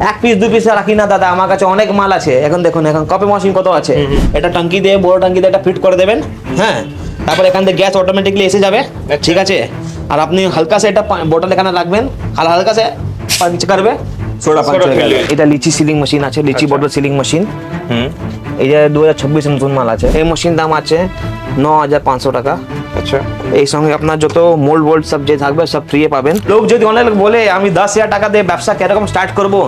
এক পিস দু পিস রাখি না দাদা, আমার কাছে অনেক মাল আছে। এখন দেখুন এখন কপি মেশিন কত আছে, এটা ট্যাঙ্কি দিয়ে বড় ট্যাঙ্কি দিয়ে একটা ফিট করে দেবেন, হ্যাঁ। তারপর এখান থেকে গ্যাস অটোমেটিকলি এসে যাবে, ঠিক আছে। আর আপনি হালকা সে এটা বোতল এখানে রাখবেন, আর হালকা সে পাঞ্চ করবে, সোডা পাঞ্চ হয়ে গেল। এটা লিচি সিলিং মেশিন আছে, লিচি বোতল সিলিং মেশিন। এই যে 2026 নতুন মাল আছে। এই মেশিন দাম আছে 9500 টাকা। আচ্ছা, এই সঙ্গে আপনার যত মোল্ড বোল্ড সব যে থাকবে সব ফ্রি পাবেন। লোক যদি অনেক লোক বলে আমি 10,000 টাকা দিয়ে ব্যবসা কিরকম স্টার্ট করবো,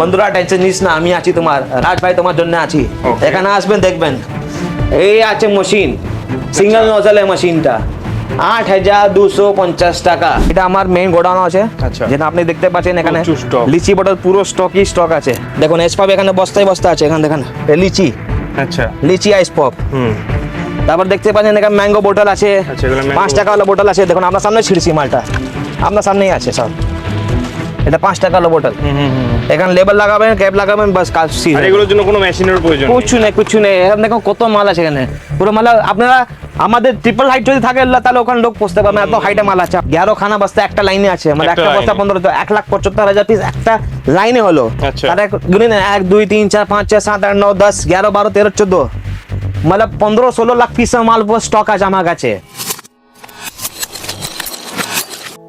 বন্ধুরা টেনশন নিস না, আমি আছি, তোমার রাজ ভাই তোমার জন্য আছি। এখানে আসবেন দেখবেন এই আছে মেশিন, সিঙ্গেল নজলের মেশিনটা 8250 টাকা। এটা আমার মেইন গোডাউন আছে, যেটা আপনি দেখতে পাচ্ছেন এখানে লিচি বটল পুরো স্টক আছে। দেখুন এস পপ এখানে বস্তায় বস্তা আছে, এখানে দেখেন লিচি, আচ্ছা লিচি আইস পপ। তারপর দেখতে পাচ্ছেন এখানে ম্যাঙ্গো বোতল আছে, 5 টাকা वाला বোতল আছে। দেখুন আপনার সামনে ছিড়ছি মালটা, আপনার সামনেই আছে সব। এটা 5 টাকা वाला বোতল। এখানে লেবেল লাগাবেন, ক্যাপ লাগাবেন, বাস কাজ শেষ। আর এগুলোর জন্য কোনো মেশিনের প্রয়োজন নেই, কিছু নেই। এখানে দেখুন কত মাল আছে এখানে, পুরো মাল। আপনারা আমাদের ট্রিপল হাইট যদি থাকে তাহলে ওখানে লোক পৌঁছতে পারবে, এত হাইটে মাল আছে। 11 খানা বস্তা একটা লাইনে আছে, মানে একটা বস্তা 15, 1,75,000 পিস একটা লাইনে হলো। তাহলে গুনেন 1 2 3 4 5 6 7 8 9 10 11 12 13 14, मतलब 15-16 লাখ পিস মাল স্টক আছে আমার কাছে।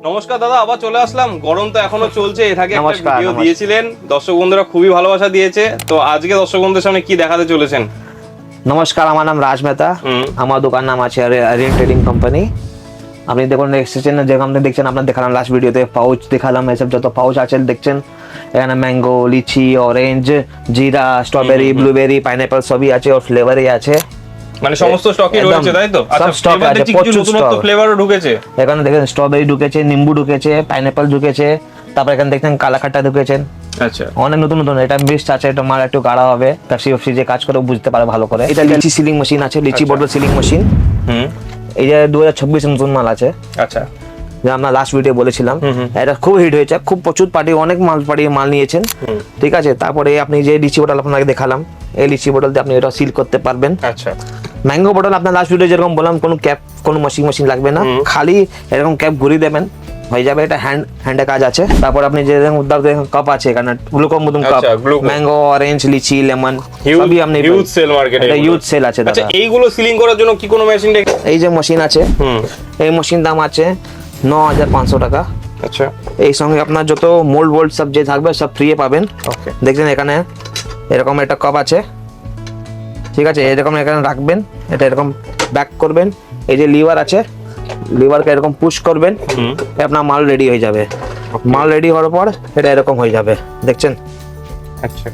নমস্কার দাদা, আবার চলে আসলাম। গরম তো এখনো চলছে, এর আগে একটা নমস্কার, ভিডিও দিয়েছিলেন, দর্শক বন্ধুরা খুবই ভালোবাসা দিয়েছে। তো আজকে দর্শক বন্ধুদের সামনে কি দেখাতে চলেছেন? নমস্কার, আমার নাম রাজ মেহতা, আমার দোকান নাম আছে আরিয়ান ট্রেডিং কোম্পানি। আপনি দেখুন এসেছেন, যেরকম আপনি দেখছেন, আপনার দেখালাম লাস্ট ভিডিওতে পাউচ দেখালাম, এসব যত পাউচ আছে দেখছেন এখানে ম্যাঙ্গো, লিচি, অরেঞ্জ, জিরা, স্ট্রবেরি, ব্লুবেরি, পাইনাপল সবই আছে, আর ফ্লেভারই আছে। মানে সমস্ত স্টকই রয়েছে, তাই তো? সব স্টক আছে, প্রচুর নতুন ফ্লেভারও ঢুকেছে। এখানে দেখেন স্ট্রবেরি ঢুকেছে, নিম্বু ঢুকেছে, পাইনাপল ঢুকেছে, তারপর এখানে দেখছেন কালাকাটা ঢুকেছেন। আচ্ছা, অনেক নতুন নতুন। এটা মিক্সড আছে, এটা মাল একটু গাঢ়া হবে, পেপসি যে কাজ করে বুঝতে পারে ভালো করে। এটা লিচি সিলিং মেশিন আছে, লিচি বোতল সিলিং মেশিন। এই যে 2026 নতুন মাল আছে। আচ্ছা, যে আমরা লাস্ট ভিডিও বলেছিলাম, এটা খুব হিট হয়েছে, খুব প্রচুর পার্টি, অনেক পার্টি মাল নিয়েছেন, ঠিক আছে। তারপরে আপনি যে লিচি বোতল আপনাকে দেখালাম, এই লিচি বোতল দিয়ে আপনি এটা সিল করতে পারবেন। আচ্ছা, ম্যাঙ্গো বোতল আপনার লাস্ট ভিডিও যেরকম বললাম, কোনো ক্যাপ কোনো মেশিন লাগবে না, খালি এরকম ক্যাপ ঘুরিয়ে দেবেন হয়ে যাবে। এটা হ্যান্ডে কাজ আছে। তারপর আপনি যে কাপ আছে এখানে, গ্লুকোন মতন কাপ, ম্যাঙ্গো, অরেঞ্জ, লিচি, লেমন সবই আপনি হিউজ সেল মার্কেটে, এটা হিউজ সেল আছে দাদা। আচ্ছা, এইগুলো সিলিং করার জন্য কি কোনো মেশিন? এই যে মেশিন আছে, এই মেশিন দাম আছে 9500 টাকা। আচ্ছা, এই সঙ্গে আপনার যত মোল্ড বোল্ড সব যে থাকবে সব ফ্রি পাবেন। ওকে, দেখছেন এখানে এরকম একটা কাপ আছে, ঠিক আছে। এরকম এখানে রাখবেন, এটা এরকম ব্যাক করবেন, এই যে লিভার আছে, লিভারকে এরকম পুশ করবেন, আপনার মাল রেডি হয়ে যাবে। মাল রেডি হওয়ার পর এটা এরকম হয়ে যাবে, দেখছেন। আচ্ছা,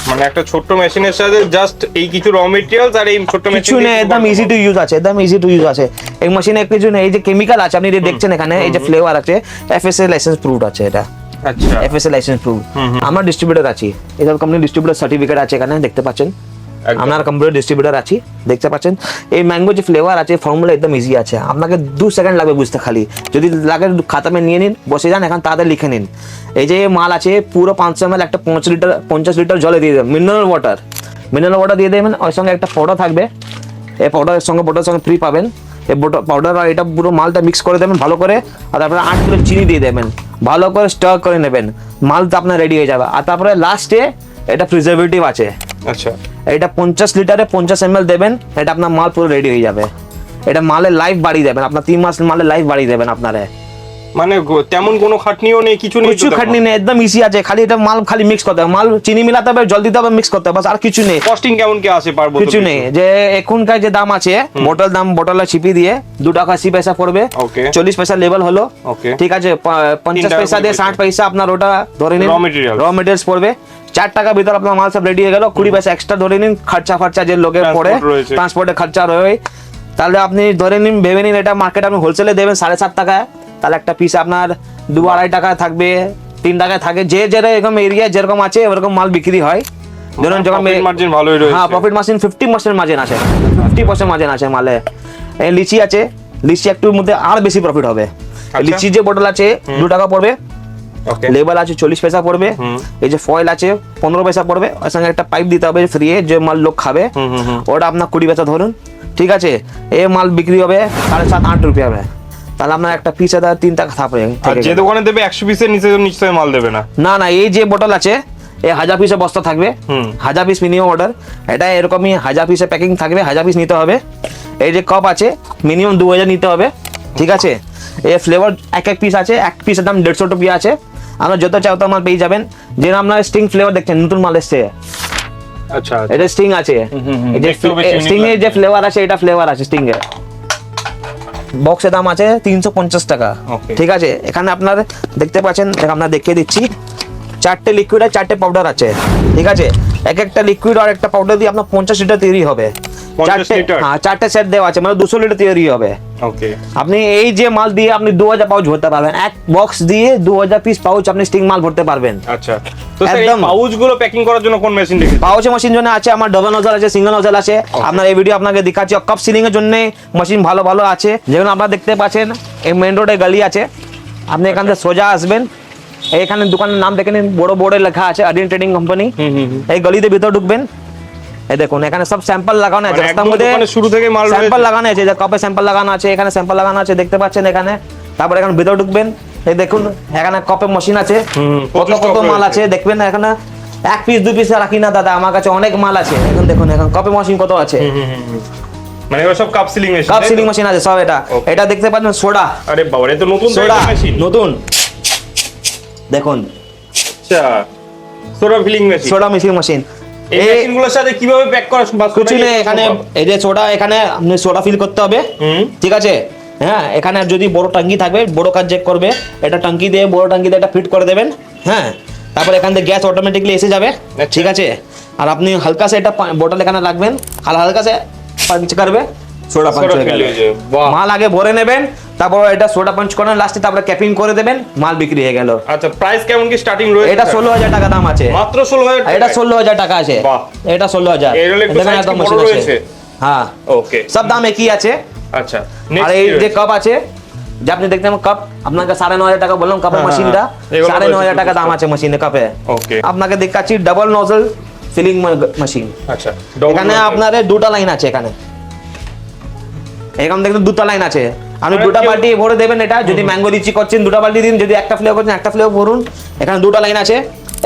মানে একটা ছোট্ট মেশিনের সাথে জাস্ট এই কিছু র মেটেরিয়ালস আর এই ছোট্ট মেশিন, কিছু নেই, একদম ইজি টু ইউজ আছে, একদম ইজি টু ইউজ আছে। এই মেশিনে কিছু নেই, এই যে কেমিক্যাল আছে আপনি দেখছেন এখানে, এই যে ফ্লেভার আছে, এফএসএ লাইসেন্স প্রুভড আছে এটা। আচ্ছা, এফএসএ লাইসেন্স প্রুভড। আমরা ডিস্ট্রিবিউটর আছি, এসব কোম্পানি ডিস্ট্রিবিউটর সার্টিফিকেট আছে এখানে, দেখতে পাচ্ছেন। আপনার কম্পিউটার ডিস্ট্রিবিউটর আছি, দেখতে পাচ্ছেন। এই ম্যাঙ্গো যে ফ্লেভার আছে, ফর্মুলা একদম ইজি আছে, আপনাকে 2 সেকেন্ড লাগবে বুঝতে। খালি যদি লাগে খাতা মে নিয়ে নিন, বসে যান, এখন তাড়াতাড়ি লিখে নিন। এই যে মাল আছে পুরো 500 ml, একটা 50 লিটার জলে দিয়ে দেবেন, মিনারেল ওয়াটার দিয়ে দেবেন। ওর সঙ্গে একটা পাউডার থাকবে, এই পাউডারের সঙ্গে বোতলের সঙ্গে ফ্রি পাবেন। এই পাউডার আর এটা পুরো মালটা মিক্স করে দেবেন ভালো করে, আর তারপরে 8 কিলো চিনি দিয়ে দেবেন, ভালো করে স্টার করে নেবেন, মালটা আপনার রেডি হয়ে যাবে। আর তারপরে লাস্টে এটা প্রিজারভেটিভ আছে। আচ্ছা, এটা 50 লিটারে 50 ml দেবেন, এটা আপনার মাল পুরো রেডি হয়ে যাবে। এটা মালের লাইফ বাড়িয়ে দেবেন, আপনার 3 মাস মালের লাইফ বাড়িয়ে দেবেন আপনারা। মানে তেমন কোনো খাটনিও নেই, কিছু খাটনি নেই, একদম ইজি আছে। খালি এটা মাল খালি মিক্স করতে হবে, মাল চিনি মিলাতে হবে, জল দিতে হবে, মিক্স করতে হবে, বাস, আর কিছু নেই। কস্টিং কেমন কি আছে পার বোতল? কিছু নেই, যে এখনকার যে দাম আছে, বোতলে চিপি দিয়ে 2 টাকা 80 পয়সা পড়বে, 40 পয়সা লেভেল হলো, ঠিক আছে। 50 পয়সা দিয়ে 60 পয়সা আপনার ওটা ধরে নিন র মেটেরিয়ালস পড়বে। 4 টাকার ভিতর আপনার মাল সব রেডি হয়ে গেল। 20 পয়সা এক্সট্রা ধরে নিন, খরচা যে লোকের পড়ে, ট্রান্সপোর্টের খরচা রয়ে, তাহলে আপনি ধরে নিন, ভেবে নিন এটা মার্কেটে আপনি হোলসেলে দেবেন 7.5 টাকায়, তাহলে একটা পিস আপনার 2-2.5 টাকায় থাকবে, 3 টাকায় থাকে। যে যেরকম এরিয়া যেরকম আছে ওরকম মাল বিক্রি হয়। ধরুন যখন মার্জিন ভালোই রয়েছে, হ্যাঁ, প্রফিট মার্জিন 50% মার্জিন আছে, 50% মার্জিন আছে মালে। এই লিচি আছে, লিচি একটু মধ্যে আর বেশি প্রফিট হবে। লিচি যে বোতল আছে 2 টাকা পড়বে, লেবেল আছে 40 পয়সা পড়বে, এই যে ফয়েল আছে 15 পয়সা পড়বে, ওর সঙ্গে একটা পাইপ দিতে হবে ফ্রি, যে মাল লোক খাবে ওটা আপনার 20 পয়সা ধরুন, ঠিক আছে। এই মাল বিক্রি হবে 7.5-8 রুপিয়া হবে, তাহলে আপনার একটা পিস 3 টাকা থাকবে। আর যে দোকানে দেবে 100 পিসের নিচে নিশ্চয়ই মাল দেবে না। না, এই যে বোতল আছে এই 1000 পিসের বস্তা থাকবে, 1000 পিস মিনিমাম অর্ডার। এটা এরকমই 1000 পিসের প্যাকিং থাকবে, 1000 পিস নিতে হবে। এই যে কাপ আছে মিনিমাম 2000 নিতে হবে, ঠিক আছে। এই ফ্লেভার এক পিস আছে, এক পিসের দাম 150 টাকা আছে। আপনার যত চাও তো মাল পেয়ে যাবেন। যেটা আপনার স্টিং ফ্লেভার দেখছেন নতুন মাল এসছে, আচ্ছা এটা স্টিং আছে, এই যে স্টিং এর যে ফ্লেভার আছে এটা ফ্লেভার আছে স্টিং এর। বক্সের দাম আছে 350 টাকা, ঠিক আছে। এখানে আপনার দেখতে পাচ্ছেন, আপনার দেখিয়ে দিচ্ছি, 4টে লিকুইড আর 4টে পাউডার আছে, ঠিক আছে। এক একটা লিকুইড আর একটা পাউডার দিয়ে আপনার 50 লিটার তৈরি হবে। 4টে সেট দেওয়া আছে, মানে 200 লিটার তৈরি হবে। ওকে, আপনি এই যে মাল দিয়ে আপনি 2000 পাউচ ভরতে পারবেন, এক বক্স দিয়ে 2000 পিস পাউচ আপনি স্টিং মাল ভরতে পারবেন। আচ্ছা, তো স্যার এই পাউচ গুলো প্যাকিং করার জন্য কোন মেশিন রেখেছেন? পাউচের মেশিন জন্য আছে আমার ডাবল নজল আছে, সিঙ্গেল নজল আছে। আপনার এই ভিডিও আপনাকে দেখাচ্ছি। কাপ সিলিং এর জন্য মেশিন ভালো ভালো আছে, যেগুলো আপনারা দেখতে পাচ্ছেন। এই মেইন রোডে গলি আছে, আপনি এখান থেকে সোজা আসবেন, এইখানে দোকানের নাম দেখে নিন, বড় বোর্ডে লেখা আছে আডিন ট্রেডিং কোম্পানি। এই গলিতে ভিতর ঢুকবেন, এই দেখুন এখানে সব স্যাম্পল লাগানো আছে, রাস্তার মধ্যে শুরু থেকে মাল স্যাম্পল লাগানো আছে, যে কাপে স্যাম্পল লাগানো আছে, এখানে স্যাম্পল লাগানো আছে দেখতে পাচ্ছেন এখানে। তারপর এখানে ভিতর ঢুকবেন, এই দেখুন এখানে কাপে মেশিন আছে, কত কত মাল আছে দেখবেন। এখানে এক পিস 2 পিস রাখি না দাদা, আমার কাছে অনেক মাল আছে। এখন দেখুন এখন কাপে মেশিন কত আছে, মানে এগুলো সব cup sealing machine, cup sealing machine আছে সব। এটা দেখতে পাচ্ছেন সোডা, আরে বাবা এটা তো নতুন সোডা মেশিন, নতুন দেখুন। আচ্ছা, soda feeling machine, soda mixing machine. এই মেশিনগুলোর সাথে কিভাবে প্যাক করা সম্ভব? কিছু নেই, এখানে এই যে সোডা, এখানে আপনি সোডা ফিল করতে হবে, ঠিক আছে। হ্যাঁ, এখানে যদি বড় ট্যাঙ্কি থাকবে, বড় কাজ চেক করবে, এটা ট্যাঙ্কি দিয়ে বড় ট্যাঙ্কি দিয়ে এটা ফিট করে দেবেন। হ্যাঁ, তারপর এখান থেকে গ্যাস অটোমেটিকলি এসে যাবে, ঠিক আছে। আর আপনি হালকা সে এটা বোতল এখানে রাখবেন, হালকা সে পাঞ্চ করবে, সোডা পাঞ্চ হয়ে গেল। মাল আগে ভরে নেবেন, তারপর এটা সোডা পাঞ্চ করেন লাস্টে, তারপরে ক্যাপিং করে দেবেন, মাল বিক্রি হয়ে গেল। আচ্ছা, প্রাইস কেমন কি স্টার্টিং রয়েছে? এটা 16000 টাকা দাম আছে, মাত্র 16000 টাকা। এটা 16000 টাকা আছে, এটা 16000। দেখেন একদম মেশিন আছে, হ্যাঁ ওকে, সব দাম একই আছে। আচ্ছা, আর এই যে কাপ আছে, যে আপনি দেখতে পাবেন কাপ, আপনাকে 9500 টাকা বললাম কাপের মেশিনটা, 9500 টাকা দাম আছে মেশিনে কাপে। ওকে, আপনাকে দেখাচ্ছি ডাবল নজল ফিলিং মেশিন। আচ্ছা, এখানে আপনার দুটো লাইন আছে, এখানে এখানে দেখুন দুটো লাইন আছে। আপনি দুটো বালতি ভরে দেবেন। এটা যদি ম্যাঙ্গো লিচি করছেন দুটো বালতি দিন, যদি একটা ফ্লেভার করছেন একটা ফ্লেভার ভরুন। এখানে দুটো লাইন আছে,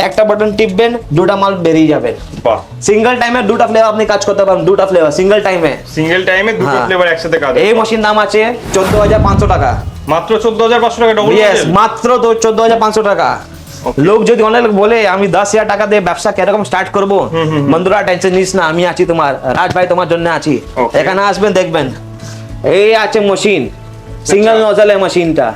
একটা বাটন টিপবেন, দুটো মাল বেরিয়ে যাবে। বাহ, সিঙ্গেল টাইমে দুটো ফ্লেভার আপনি কাজ করতে পারেন, দুটো ফ্লেভার সিঙ্গেল টাইমে, দুটো ফ্লেভার একসাথে কাজ। এই মেশিন দাম আছে 14500 টাকা, মাত্র 14500 টাকা ডবল। ইয়েস, মাত্র তো 14500 টাকা। লোক যদি অনেক লোক বলে আমি 10000 টাকা দিয়ে ব্যবসা কিরকম স্টার্ট করবো, বন্ধুরা টেনশন নিস না, আমি আছি তোমার, রাজ ভাই তোমার জন্য আছি। এখানে আসবেন দেখবেন, এই আছে মেশিন, সিঙ্গেল নজলের মেশিনটা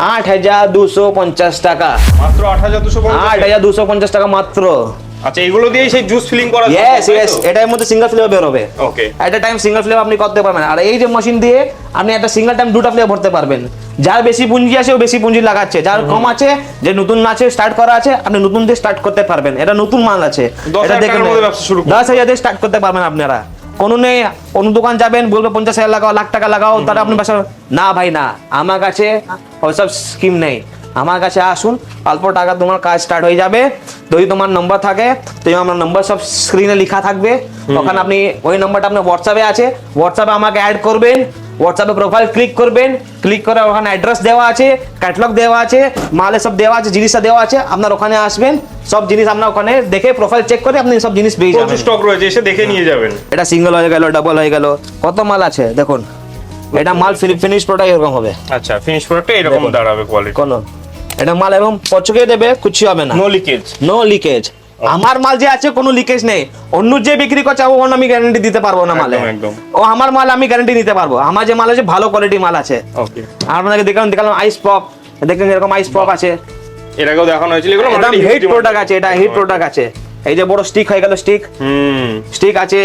8250 টাকা, মাত্র 8250 টাকা মাত্র। আচ্ছা, এগুলো দিয়ে সেই জুস ফিলিং করা যায়? ইয়েস ইয়েস, এটার মধ্যে সিঙ্গেল ফ্লেভার বের হবে। ওকে, এট এ টাইম সিঙ্গেল ফ্লেভার আপনি করতে পারবেন। আর এই যে মেশিন দিয়ে আপনি একটা সিঙ্গেল টাইম দুটো ফ্লেভার ভরতে পারবেন। যার বেশি পুঁজি আছে ও বেশি পুঁজি লাগাচ্ছে, যার কম আছে, যে নতুন আছে স্টার্ট করা আছে, আপনি নতুন দিয়ে স্টার্ট করতে পারবেন। এটা নতুন মাল আছে, এটা দেখেন 10,000 দিয়ে স্টার্ট করতে পারবেন আপনারা। কোনো নেই, অন্য দোকান যাবেন বলবে 50,000 লাগাও, লাখ টাকা লাগাও, তারা আপনি বাসা না ভাই না, আমার কাছে ওইসব স্কিম নেই। আমার কাছে আসুন, অল্প টাকা তোমার কাজ স্টার্ট হয়ে যাবে। যদি তোমার নম্বর থাকে, তো আমার নম্বর সব স্ক্রিনে লেখা থাকবে, ওখানে আপনি ওই নম্বরটা আপনার হোয়াটসঅ্যাপে আছে, হোয়াটসঅ্যাপে আমাকে অ্যাড করবেন, হোয়াটসঅ্যাপে প্রোফাইল ক্লিক করবেন, ক্লিক করে ওখানে অ্যাড্রেস দেওয়া আছে, ক্যাটালগ দেওয়া আছে, মালে সব দেওয়া আছে, জিনিসটা দেওয়া আছে। আপনার ওখানে আসবেন, সব জিনিস আপনার ওখানে দেখে প্রোফাইল চেক করে আপনি সব জিনিস পেয়ে যাবেন। স্টক রয়েছে, এসে দেখে নিয়ে যাবেন। এটা সিঙ্গেল হয়ে গেল, ডাবল হয়ে গেল, কত মাল আছে দেখুন। এটা মাল ফিনিশ প্রোডাক্ট এরকম হবে। আচ্ছা, ফিনিশ প্রোডাক্টটা এরকম দাঁড়াবে কোয়ালিটি। কোন এটা মাল এবং পচকে দেবে, কিছু হবে না, নো লিকেজ, নো লিকেজ। আমার মাল যে আছে কোনো লিকেজ নেই। অন্য যে বিক্রি করছে ও আমি গ্যারান্টি দিতে পারবো না মালে, ও আমার মাল আমি গ্যারান্টি নিতে পারবো। আমার যে মাল আছে ভালো কোয়ালিটি মাল আছে। ওকে, আপনাকে দেখালাম আইস পপ, দেখেন এরকম আইস পপ আছে, এর আগেও দেখানো হয়েছিল। এগুলো একদম হিট প্রোডাক্ট আছে, এটা হিট প্রোডাক্ট আছে। এই যে বড় স্টিক হয়ে গেল, স্টিক আছে,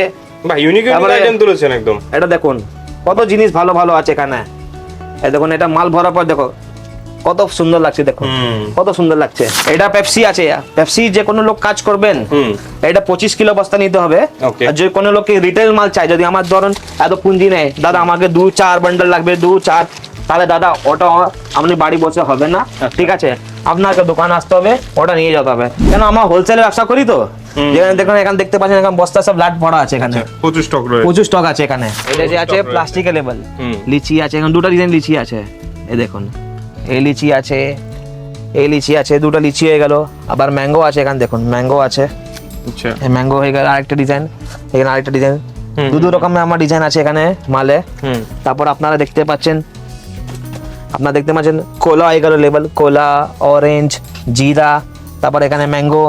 ভাই ইউনিক আইটেম তুলেছেন একদম। এটা দেখুন কত জিনিস ভালো ভালো আছে এখানে। এই দেখুন এটা মাল ভরার পর দেখো কত সুন্দর লাগছে, দেখুন কত সুন্দর লাগছে। এটা পেপসি আছে, পেপসি যে কোনো লোক কাজ করবেন, এটা 25 কিলো বস্তা নিতে হবে। আর যে কোনো লোককে রিটেল মাল চাই, যদি আমার ধরুন এত পুঁজি নেই, দাদা আমাকে 2-4 বান্ডেল লাগবে, 2-4, তাহলে দাদা ওটা আপনি বাড়ি বসে হবে না, ঠিক আছে, আপনাকে দোকানে আসতে হবে, ওটা নিয়ে যেতে হবে। কেন আমার হোলসেলে ব্যবসা করি তো। যেখানে দেখুন এখানে দেখতে পাচ্ছেন এখানে বস্তা সব লাট ভরা আছে, এখানে প্রচুর স্টক রয়েছে, প্রচুর স্টক আছে এখানে। এটা যে আছে প্লাস্টিকের লেবেল, লিচি আছে, এখানে দুটো ডিজাইন লিচি আছে, এই দেখুন এই লিচি আছে, এই লিচি আছে, দুটো লিচি হয়ে গেল। আবার ম্যাঙ্গো আছে, এখানে দেখুন ম্যাঙ্গো আছে, আচ্ছা এই ম্যাঙ্গো হয়ে গেল। আরেকটা ডিজাইন, এখানে আরেকটা ডিজাইন, দু রকমের আমার ডিজাইন আছে এখানে মালে। তারপর আপনারা দেখতে পাচ্ছেন কোলা হয়ে গেল, লেবেল কোলা, অরেঞ্জ, জিরা। তারপর এখানে ম্যাঙ্গো,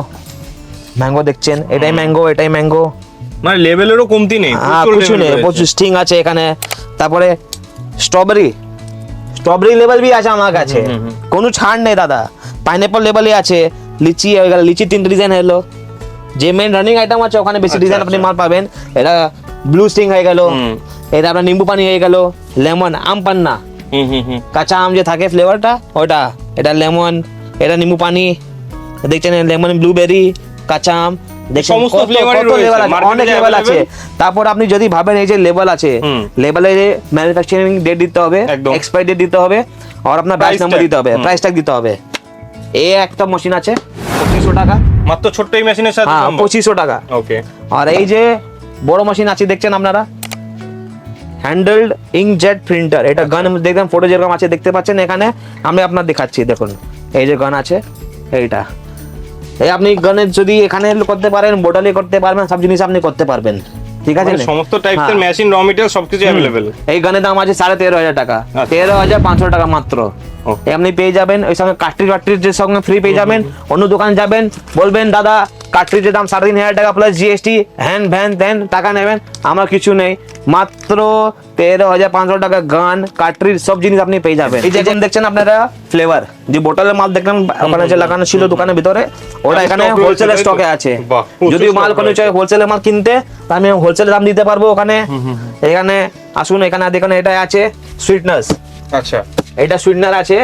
ম্যাঙ্গো দেখছেন, এটাই ম্যাঙ্গো, এটাই ম্যাঙ্গো, মানে লেভেলেরও কমতি নেই, কিছু নেই, প্রচুর স্টিং আছে এখানে। তারপরে স্ট্রবেরি লেভেল भी আছে আমার কাছে, কোনো ছাড় নেই দাদা। পাইনঅ্যাপল লেভেলই আছে, লিচি হয়ে গেল, লিচি 3 ডিজাইন হলো। যে মেন রানিং আইটেম আছে ওখানে বেশি ডিজাইন আপনি মাল পাবেন। এটা ব্লু স্টিং হয়ে গেল, এটা আপনার নিম্বু পানি হয়ে গেল, লেমন আম পান্না, কাঁচা আম যে থাকে ফ্লেভারটা ওটা, এটা লেমন, এটা নিম্বু পানি দেখছেন, লেমন ব্লুবেরি, কাঁচা আম, সমস্ত ফ্লেভারই রয়েছে, অনেক লেভেল আছে। তারপর আপনি যদি ভাবেন এই যে লেভেল আছে, লেভেলে ম্যানুফ্যাকচারিং ডেট দিতে হবে, এক্সপায়ারি ডেট দিতে হবে, আর আপনার ব্যাচ নাম্বার দিতে হবে, প্রাইস ট্যাগ দিতে হবে। এই একটা মেশিন আছে 2500 টাকা মাত্র, ছোট্ট এই মেশিনের সাথে। হ্যাঁ 2500 টাকা। ওকে। আর এই যে বড় মেশিন আছে দেখছেন আপনারা, হ্যান্ডেলড ইঙ্কজেট প্রিন্টার, এটা গান দেখবেন ফটো যেরকম আছে দেখতে পাচ্ছেন এখানে, আমি আপনার দেখাচ্ছি দেখুন, এই যে গান আছে এইটা, এই আপনি গানের যদি এখানে করতে পারেন, বোটালি করতে পারবেন, সব জিনিস আপনি করতে পারবেন, ঠিক আছে? সমস্ত টাইপের মেশিন, র মেটেরিয়াল সবকিছু अवेलेबल। এই গানের দাম আছে 13,500 টাকা, 13,500 টাকা মাত্র। আপনি পেয়ে যাবেন, ওই সঙ্গে কার্ট্রিজের সঙ্গে ফ্রি পেয়ে যাবেন। অন্য দোকানে যাবেন, বলবেন দাদা কার্ট্রিজের দাম 3,500 টাকা প্লাস জিএসটি, হ্যান ভ্যান দেন টাকা নেবেন, আমার কিছু নেই, মাত্র 13,500 টাকা গান, কার্ট্রিজ সব জিনিস আপনি পেয়ে যাবেন। এই যে দেখছেন আপনারা ফ্লেভার, যে বোতলের মাল দেখলাম ওখানে যে লাগানো ছিল দোকানের ভিতরে, ওটা এখানে হোলসেলের স্টকে আছে। যদি মাল কোনো চাই হোলসেলের মাল কিনতে, তা আমি হোলসেলের দাম দিতে পারবো ওখানে। এখানে আসুন, এখানে দেখুন এটা আছে সুইটনার্স। আচ্ছা, এটা সুইটনার আছে,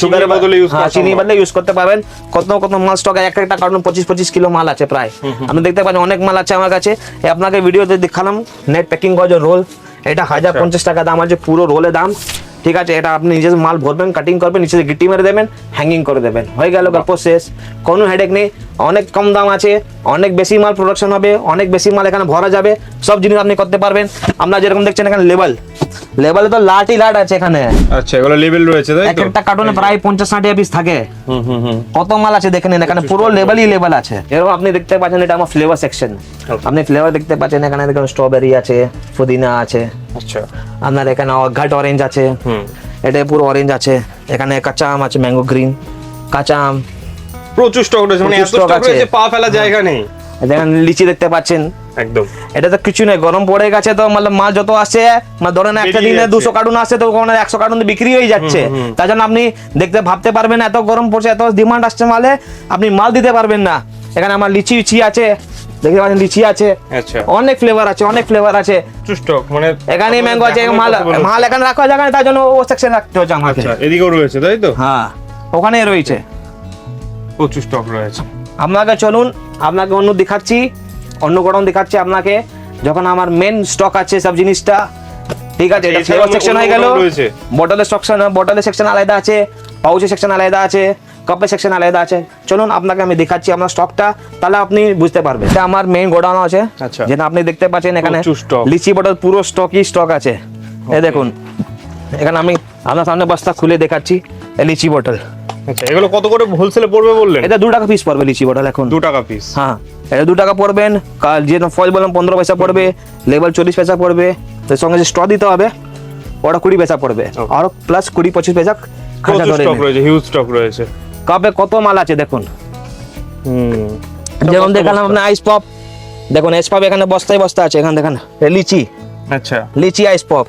সুগারের বদলে ইউজ চিনি বদলে ইউজ করতে পারবেন। কত কত মাল স্টকে, একটা কার্টন 25 কিলো মাল আছে প্রায়। আপনি দেখতে পাচ্ছেন অনেক মাল আছে আমার কাছে। আপনাকে ভিডিওতে দেখালাম নেট প্যাকিং করা যে রোল, এটা 1050 টাকা দাম আছে, পুরো রোলের দাম, ঠিক আছে? এটা আপনি নিজে মাল ভরবেন, কাটিং করবেন, নিচে গিটি মেরে দেবেন, হ্যাঙ্গিং করে দেবেন, হয়ে গেল গল্প শেষ। কোনো হেডেক নেই, অনেক কম দাম আছে, অনেক বেশি মাল প্রোডাকশন হবে, অনেক বেশি মাল এখানে ভরা যাবে, সব জিনিস আপনি করতে পারবেন। আপনারা যেরকম দেখছেন এখানে লেবেলে তো লাটই লাট আছে এখানে। আচ্ছা, এগুলো লেবেল রয়েছে তাই তো? একটা কার্টনে প্রায় 50-60 পিস থাকে। কত মাল আছে দেখেন, এখানে পুরো লেবেল আছে। এরকম আপনি দেখতে পাচ্ছেন, এটা আমার ফ্লেভার সেকশন। আপনি ফ্লেভার দেখতে পাচ্ছেন, এখানে দেখুন স্ট্রবেরি আছে, পুদিনা আছে, আচ্ছা আপনার এখানে ঘাট অরেঞ্জ আছে, এটা পুরো অরেঞ্জ আছে, এখানে কাঁচা আম আছে, ম্যাঙ্গো গ্রিন, কাঁচা আম, প্রচুর স্টক রয়েছে, মানে এত স্টক রয়েছে পা ফেলা জায়গা নেই। দেখেন লিচি দেখতে পাচ্ছেন, একদম এটা তো কিছু নেই, গরম পড়ে গেছে তো মানে মাল যত আসছে, মানে ধরেন একটা দিনে 200 কার্টুন আসছে, তো ওখানে 100 কার্টুন বিক্রি হয়ে যাচ্ছে। তার জন্য আপনি ভাবতে পারবেন এত গরম পড়ছে, এত ডিমান্ড আসছে মালে, আপনি মাল দিতে পারবেন না। এখানে আমার লিচি আছে, দেখতে পাচ্ছেন লিচি আছে, আচ্ছা অনেক ফ্লেভার আছে, স্টক, মানে এখানে ম্যাঙ্গো আছে, মাল এখানে রাখা জায়গা নেই, তার জন্য ও সেকশন রাখতে হচ্ছে আমাকে। আচ্ছা, এদিকেও রয়েছে তাই তো? হ্যাঁ, ওখানে রয়েছে, প্রচুর স্টক রয়েছে। আপনাকে চলুন, আপনাকে অন্য দেখাচ্ছি, অন্য গরম দেখাচ্ছি আপনাকে, যখন আমার মেন স্টক আছে সব জিনিসটা, ঠিক আছে? এটা ফ্লেভার সেকশন হয়ে গেল, বটলের সেকশন আলাদা আছে, পাউচের সেকশন আলাদা আছে, কাপের সেকশন আলাদা আছে। চলুন আপনাকে আমি দেখাচ্ছি আমার স্টকটা, তাহলে আপনি বুঝতে পারবেন। এটা আমার মেইন গোডাউন আছে, যেটা আপনি দেখতে পাচ্ছেন এখানে লিচি বটল পুরো স্টক আছে। এই দেখুন, এখানে আমি আপনার সামনে বস্তা খুলে দেখাচ্ছি, লিচি বটল। আচ্ছা, এগুলো কত করে হোলসেলে পড়বে বললেন? এটা 2 টাকা পিস পড়বে লিচি বটল এখন, 2 টাকা পিস। হ্যাঁ, এটা 2 টাকা পড়বেন। যে ফয়েল বললাম 15 পয়সা পড়বে, লেবেল 40 পয়সা পড়বে, এর সঙ্গে যে স্ট্র দিতে হবে ওটা 20 পয়সা পড়বে, আর প্লাস 20-25 পয়সা খরচা ধরে স্টক রয়েছে, হিউজ স্টক রয়েছে। কাপে কত মাল আছে দেখুন, যেমন দেখালাম আপনার আইস পপ, দেখুন আইস পপ এখানে বস্তায় বস্তা আছে, এখানে দেখেন লিচি, আচ্ছা লিচি আইস পপ।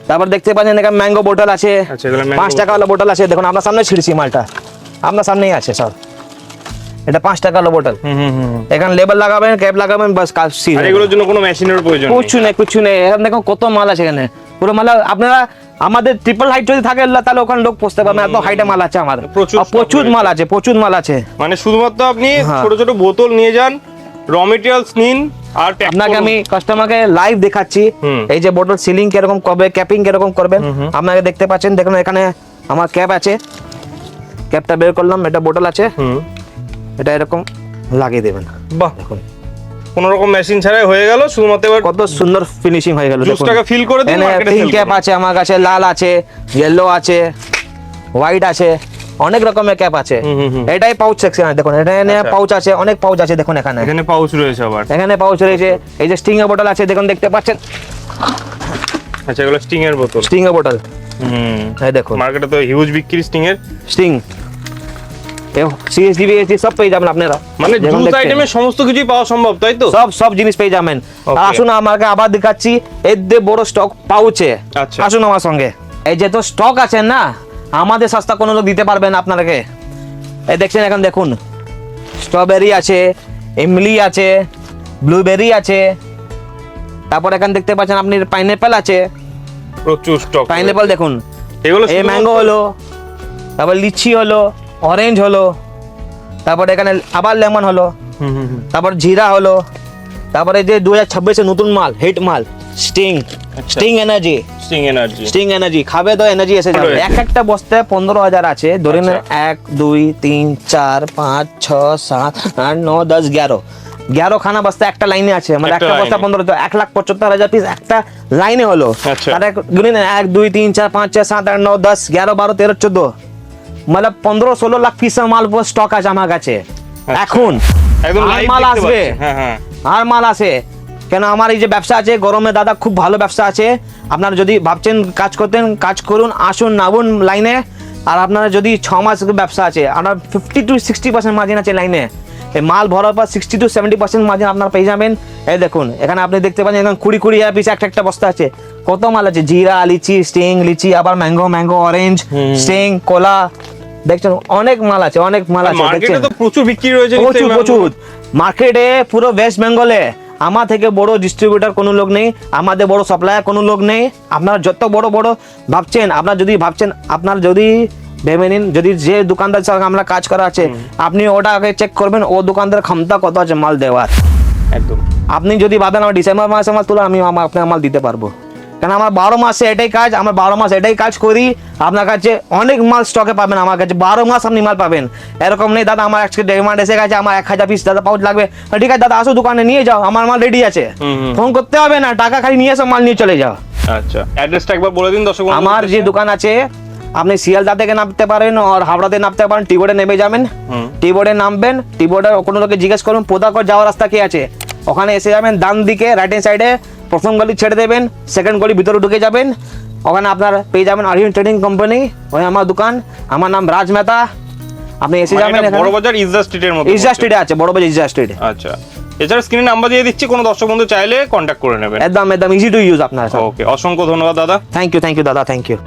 তারপর দেখতে পাচ্ছেন এখানে ম্যাঙ্গো বোতল আছে, 5 টাকা ওয়ালা বোতল আছে, দেখুন আপনার সামনে ছিড়ছি মালটা, আপনার সামনেই আছে সব। এটা 5 টাকা ওয়ালা বোতল, এখানে লেবেল লাগাবেন, ক্যাপ লাগাবেন, বাস কাজ শেষ। আর এগুলোর জন্য কোনো মেশিনের প্রয়োজন নেই, কিছু নেই। এখানে দেখুন কত মাল আছে, এখানে পুরো মাল। আপনারা আমাদের ট্রিপল হাইট যদি থাকে তাহলে ওখানে লোক পৌঁছতে পারবে, এত হাইটে মাল আছে আমাদের, প্রচুর মাল আছে। মানে শুধুমাত্র আপনি ছোট ছোট বোতল নিয়ে যান, র মেটেরিয়ালস নিন, আর আপনাকে আমি কাস্টমারকে লাইভ দেখাচ্ছি এই যে বোতল সিলিং কিরকম করবে, ক্যাপিং কিরকম করবেন। আপনাকে দেখতে পাচ্ছেন, দেখুন এখানে আমার ক্যাপ আছে, ক্যাপটা বের করলাম, এটা বোতল আছে, এটা এরকম লাগিয়ে দেবেন। বাহ, দেখুন কোন রকম মেশিন ছাড়াই হয়ে গেল, শুধুমাত্র কত সুন্দর ফিনিশিং হয়ে গেল। জুসটাকে ফিল করে দিন, মার্কেটে সেল ক্যাপ আছে আমার কাছে, লাল আছে, ইয়েলো আছে, হোয়াইট আছে, অনেক রকমের ক্যাপ আছে। হুম, হুম, হুম। এটাই পাউচ সেকশন আছে, দেখুন এখানে আচ্ছা। পাউচ আছে, অনেক পাউচ আছে দেখুন এখানে, এখানে পাউচ রয়েছে আবার। এখানে পাউচ রয়েছে। এই যে স্টিং এর বোতল আছে দেখুন, দেখতে পাচ্ছেন আচ্ছা, এগুলো স্টিং এর বোতল। স্টিং এর বোতল, হুম, এই দেখুন মার্কেটে তো হিউজ বিক্রি স্টিং এর। স্টিং, সিএসডি বিএসডি সব পেয়ে যাবেন আপনারা, মানে যেমন জুস দেখছেন। আইটেমের সমস্ত কিছুই পাওয়া সম্ভব, তাই তো? সব সব জিনিস পেয়ে যাবেন। আর Okay. আসুন আমাকে আবার দেখাচ্ছি, এর দিয়ে বড় স্টক পাউচে। আচ্ছা। আসুন আমার সঙ্গে, এই যে তো স্টক আছে না, আমাদের সস্তা কোনো লোক দিতে পারবে না আপনাকে। এই দেখছেন এখন দেখুন, স্ট্রবেরি আছে, ইমলি আছে, ব্লুবেরি আছে, তারপর এখানে দেখতে পাচ্ছেন আপনি পাইনাপেল আছে, প্রচুর স্টক। পাইনাপেল দেখুন, এগুলো এই ম্যাঙ্গো হলো, তারপর লিচি হলো, অরেঞ্জ হলো, তারপর এখানে আবার লেমন হলো, হুম, হুম, হুম। তারপর জিরা হলো, তারপরে যে 2026 এর নতুন মাল, হিট মাল, Sting, Sting energy, Sting energy. Sting energy খাবে তো এনার্জি এসে যাবে। রয়েছে। এক একটা বস্তায় 15,000 আছে, ধরে নেন আচ্ছা। 1 2 3 4 5 6 7 8 9 10 11 খানা বস্তা একটা লাইনে আছে, মানে একটা একটা বস্তা লাইনে। 15 তো 1,75,000 পিস একটা লাইনে হলো। আচ্ছা। তাহলে গুনে 1 2 3 4 5 6 7 8 9 10 11 12 13 14, মানে 15-16 লাখ পিস মাল স্টক আছে আমার কাছে এখন। একদম আর লাইভ মাল দেখতে আসবে, পাচ্ছি। হ্যাঁ, হ্যাঁ। আর মাল আসে। কেন আমার এই যে ব্যবসা আছে গরমে দাদা, খুব ভালো ব্যবসা আছে। আপনারা যদি ভাবছেন কাজ করতেন, কাজ করুন, আসুন নামুন লাইনে। আর আপনারা যদি 6 মাস ব্যবসা আছে, আপনার 50 to 60% মার্জিন আছে লাইনে। এই মাল ভরার পর 60 to 70% মার্জিন আপনারা পেয়ে যাবেন। এই দেখুন এখানে আপনি দেখতে পাচ্ছেন, এখানে 20 পিস একটা বস্তা আছে। কত মাল আছে, জিরা, লিচি, স্টিং, লিচি, আবার ম্যাঙ্গো, অরেঞ্জ, স্টিং, কোলা, দেখছেন অনেক মাল আছে, অনেক মাল আছে। মার্কেটে দেখছেন তো প্রচুর বিক্রি রয়েছে প্রচুর নিশ্চয়ই প্রচুর ম্যাঙ্গো। মার্কেটে, পুরো ওয়েস্ট বেঙ্গলে আমার থেকে বড় ডিস্ট্রিবিউটর কোনো লোক নেই, আমাদের বড় সাপ্লায়ার কোনো লোক নেই। আপনারা যত বড় বড় ভাবছেন, আপনার যদি ভাবছেন, আপনার যদি ভেবে নিন, যদি যে দোকানদার সঙ্গে আমরা কাজ করা আছে, আপনি ওটা আগে চেক করবেন, ও দোকানদার ক্ষমতা কত আছে মাল দেওয়ার। একদম। আপনি যদি ভাবেন আমার ডিসেম্বর মাসে মাল তুলে, আমি আপনার মাল দিতে পারবো। কারণ আমার 12 মাসে এটাই কাজ, আমার 12 মাস এটাই কাজ করি। আপনার কাছে অনেক মাল স্টকে পাবেন, আমার কাছে 12 মাস আপনি মাল পাবেন। এরকম নেই দাদা আমার আজকে ডিমান্ড এসে গেছে, আমার 1000 পিস দাদা পাউচ লাগবে, ঠিক আছে দাদা আসো দোকানে নিয়ে যাও, আমার মাল রেডি আছে, ফোন করতে হবে না, টাকা খালি নিয়ে এসে মাল নিয়ে চলে যাও। আচ্ছা, অ্যাড্রেসটা একবার বলে দিন দর্শক বন্ধুদের আমার যে উদ্দেশ্যে। দোকান আছে, আপনি শিয়ালদা থেকে নামতে পারেন আর হাওড়াতে নামতে পারেন, টি বোর্ডে নেমে যাবেন, টি বোর্ডে নামবেন, টি বোর্ডে কোনো লোকে জিজ্ঞেস করুন পোদাকর যাওয়ার রাস্তা কি আছে, ওখানে এসে যাবেন, ডান দিকে রাইট হ্যান্ড সাইডে প্রথম গলি ছেড়ে দেবেন, সেকেন্ড গলি ভিতরে ঢুকে যাবেন, ওখানে আপনার পেয়ে যাবেন আরিয়ান ট্রেডিং কোম্পানি, ওই আমার দোকান, আমার নাম রাজ মেহতা। আপনি এসে মানে যাবেন, এটা বড় বাজার ইজা স্ট্রিটের মধ্যে ইজা পড়ছে। স্ট্রিটে আছে, বড় বাজার ইজা স্ট্রিট। আচ্ছা, এছাড়া স্ক্রিনে নাম্বার দিয়ে দিচ্ছি, কোনো দর্শক বন্ধু চাইলে কন্ট্যাক্ট করে নেবেন। একদম একদম ইজি টু ইউজ আপনার। ওকে, অসংখ্য ধন্যবাদ দাদা। থ্যাংক ইউ দাদা, থ্যাংক ইউ।